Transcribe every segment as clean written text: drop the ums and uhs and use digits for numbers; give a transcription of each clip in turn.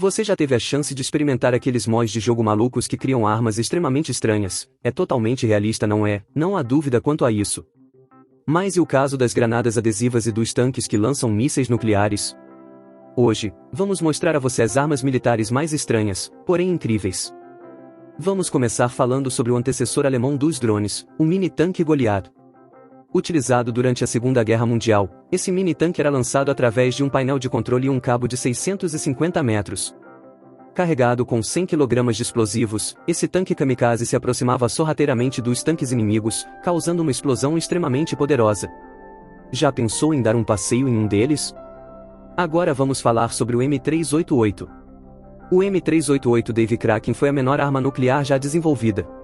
Você já teve a chance de experimentar aqueles mods de jogo malucos que criam armas extremamente estranhas? É totalmente realista, não é? Não há dúvida quanto a isso. Mas e o caso das granadas adesivas e dos tanques que lançam mísseis nucleares? Hoje, vamos mostrar a você as armas militares mais estranhas, porém incríveis. Vamos começar falando sobre o antecessor alemão dos drones, o mini-tanque Goliath. Utilizado durante a Segunda Guerra Mundial, esse mini-tanque era lançado através de um painel de controle e um cabo de 650 metros. Carregado com 100 kg de explosivos, esse tanque kamikaze se aproximava sorrateiramente dos tanques inimigos, causando uma explosão extremamente poderosa. Já pensou em dar um passeio em um deles? Agora vamos falar sobre o M388. O M388 Dave Kraken foi a menor arma nuclear já desenvolvida.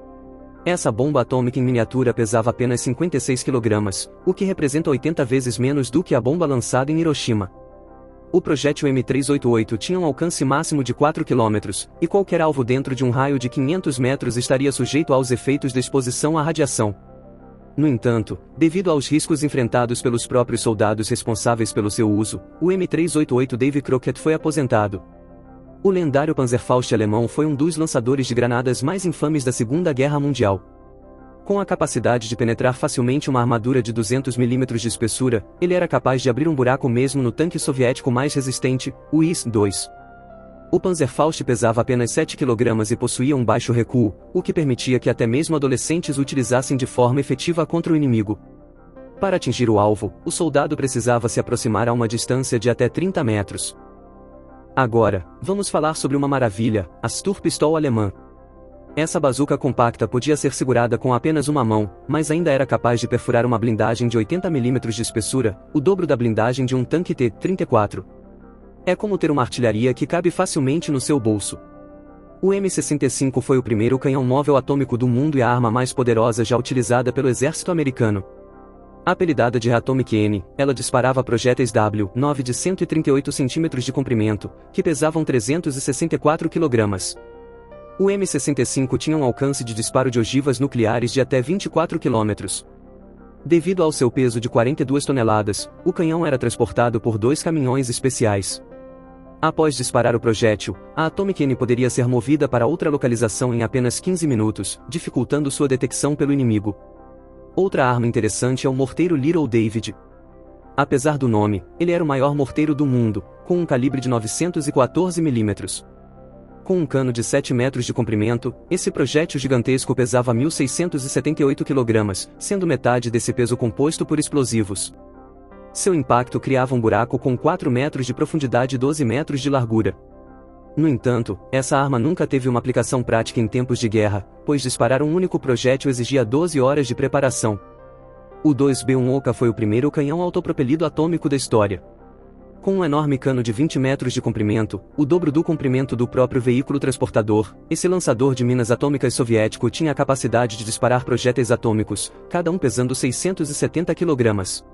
Essa bomba atômica em miniatura pesava apenas 56 kg, o que representa 80 vezes menos do que a bomba lançada em Hiroshima. O projétil M388 tinha um alcance máximo de 4 km, e qualquer alvo dentro de um raio de 500 metros estaria sujeito aos efeitos da exposição à radiação. No entanto, devido aos riscos enfrentados pelos próprios soldados responsáveis pelo seu uso, o M388 Dave Crockett foi aposentado. O lendário Panzerfaust alemão foi um dos lançadores de granadas mais infames da Segunda Guerra Mundial. Com a capacidade de penetrar facilmente uma armadura de 200 mm de espessura, ele era capaz de abrir um buraco mesmo no tanque soviético mais resistente, o IS-2. O Panzerfaust pesava apenas 7 kg e possuía um baixo recuo, o que permitia que até mesmo adolescentes o utilizassem de forma efetiva contra o inimigo. Para atingir o alvo, o soldado precisava se aproximar a uma distância de até 30 metros. Agora, vamos falar sobre uma maravilha, a Sturmpistol alemã. Essa bazuca compacta podia ser segurada com apenas uma mão, mas ainda era capaz de perfurar uma blindagem de 80 mm de espessura, o dobro da blindagem de um tanque T-34. É como ter uma artilharia que cabe facilmente no seu bolso. O M65 foi o primeiro canhão móvel atômico do mundo e a arma mais poderosa já utilizada pelo exército americano. Apelidada de Atomic N, ela disparava projéteis W-9 de 138 cm de comprimento, que pesavam 364 kg. O M65 tinha um alcance de disparo de ogivas nucleares de até 24 km. Devido ao seu peso de 42 toneladas, o canhão era transportado por 2 caminhões especiais. Após disparar o projétil, a Atomic N poderia ser movida para outra localização em apenas 15 minutos, dificultando sua detecção pelo inimigo. Outra arma interessante é o morteiro Little David. Apesar do nome, ele era o maior morteiro do mundo, com um calibre de 914 mm. Com um cano de 7 metros de comprimento, esse projétil gigantesco pesava 1.678 kg, sendo metade desse peso composto por explosivos. Seu impacto criava um buraco com 4 metros de profundidade e 12 metros de largura. No entanto, essa arma nunca teve uma aplicação prática em tempos de guerra, pois disparar um único projétil exigia 12 horas de preparação. O 2B1 Oka foi o primeiro canhão autopropelido atômico da história. Com um enorme cano de 20 metros de comprimento, o dobro do comprimento do próprio veículo transportador, esse lançador de minas atômicas soviético tinha a capacidade de disparar projéteis atômicos, cada um pesando 670 kg.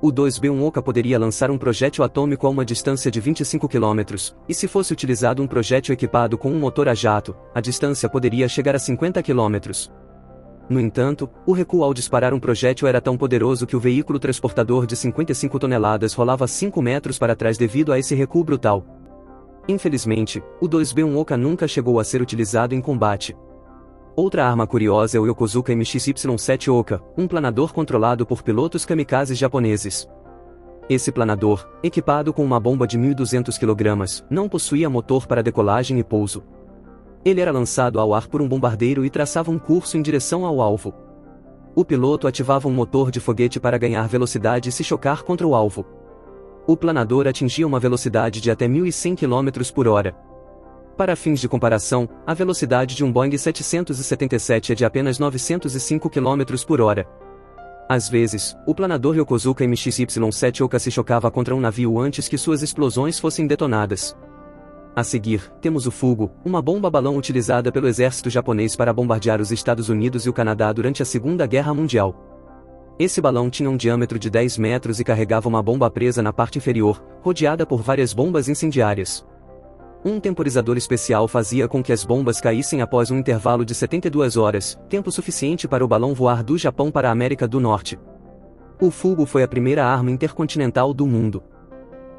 O 2B1 Oka poderia lançar um projétil atômico a uma distância de 25 km, e se fosse utilizado um projétil equipado com um motor a jato, a distância poderia chegar a 50 km. No entanto, o recuo ao disparar um projétil era tão poderoso que o veículo transportador de 55 toneladas rolava 5 metros para trás devido a esse recuo brutal. Infelizmente, o 2B1 Oka nunca chegou a ser utilizado em combate. Outra arma curiosa é o Yokozuka MX-Y7 Oka, um planador controlado por pilotos kamikazes japoneses. Esse planador, equipado com uma bomba de 1.200 kg, não possuía motor para decolagem e pouso. Ele era lançado ao ar por um bombardeiro e traçava um curso em direção ao alvo. O piloto ativava um motor de foguete para ganhar velocidade e se chocar contra o alvo. O planador atingia uma velocidade de até 1.100 km por hora. Para fins de comparação, a velocidade de um Boeing 777 é de apenas 905 km por hora. Às vezes, o planador Yokozuka MX-Y7 Oka se chocava contra um navio antes que suas explosões fossem detonadas. A seguir, temos o Fugo, uma bomba-balão utilizada pelo exército japonês para bombardear os Estados Unidos e o Canadá durante a Segunda Guerra Mundial. Esse balão tinha um diâmetro de 10 metros e carregava uma bomba presa na parte inferior, rodeada por várias bombas incendiárias. Um temporizador especial fazia com que as bombas caíssem após um intervalo de 72 horas, tempo suficiente para o balão voar do Japão para a América do Norte. O Fugo foi a primeira arma intercontinental do mundo.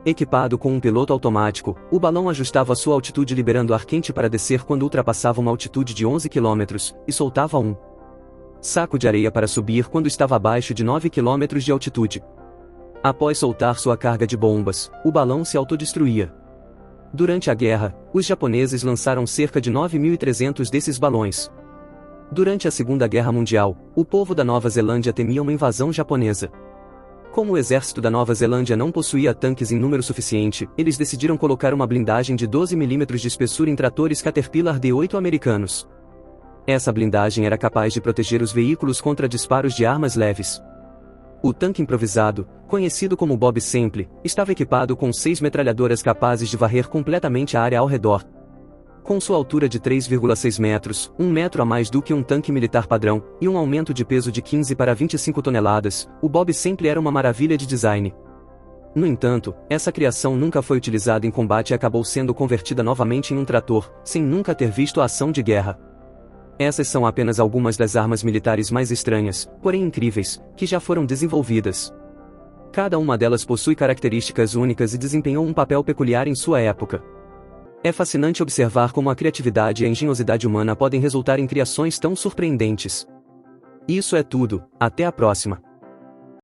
Equipado com um piloto automático, o balão ajustava sua altitude liberando ar quente para descer quando ultrapassava uma altitude de 11 km, e soltava um saco de areia para subir quando estava abaixo de 9 km de altitude. Após soltar sua carga de bombas, o balão se autodestruía. Durante a guerra, os japoneses lançaram cerca de 9.300 desses balões. Durante a Segunda Guerra Mundial, o povo da Nova Zelândia temia uma invasão japonesa. Como o exército da Nova Zelândia não possuía tanques em número suficiente, eles decidiram colocar uma blindagem de 12 mm de espessura em tratores Caterpillar D8 americanos. Essa blindagem era capaz de proteger os veículos contra disparos de armas leves. O tanque improvisado, conhecido como Bob Sample, estava equipado com 6 metralhadoras capazes de varrer completamente a área ao redor. Com sua altura de 3,6 metros, 1 metro a mais do que um tanque militar padrão, e um aumento de peso de 15 para 25 toneladas, o Bob Sample era uma maravilha de design. No entanto, essa criação nunca foi utilizada em combate e acabou sendo convertida novamente em um trator, sem nunca ter visto a ação de guerra. Essas são apenas algumas das armas militares mais estranhas, porém incríveis, que já foram desenvolvidas. Cada uma delas possui características únicas e desempenhou um papel peculiar em sua época. É fascinante observar como a criatividade e a engenhosidade humana podem resultar em criações tão surpreendentes. Isso é tudo, até a próxima.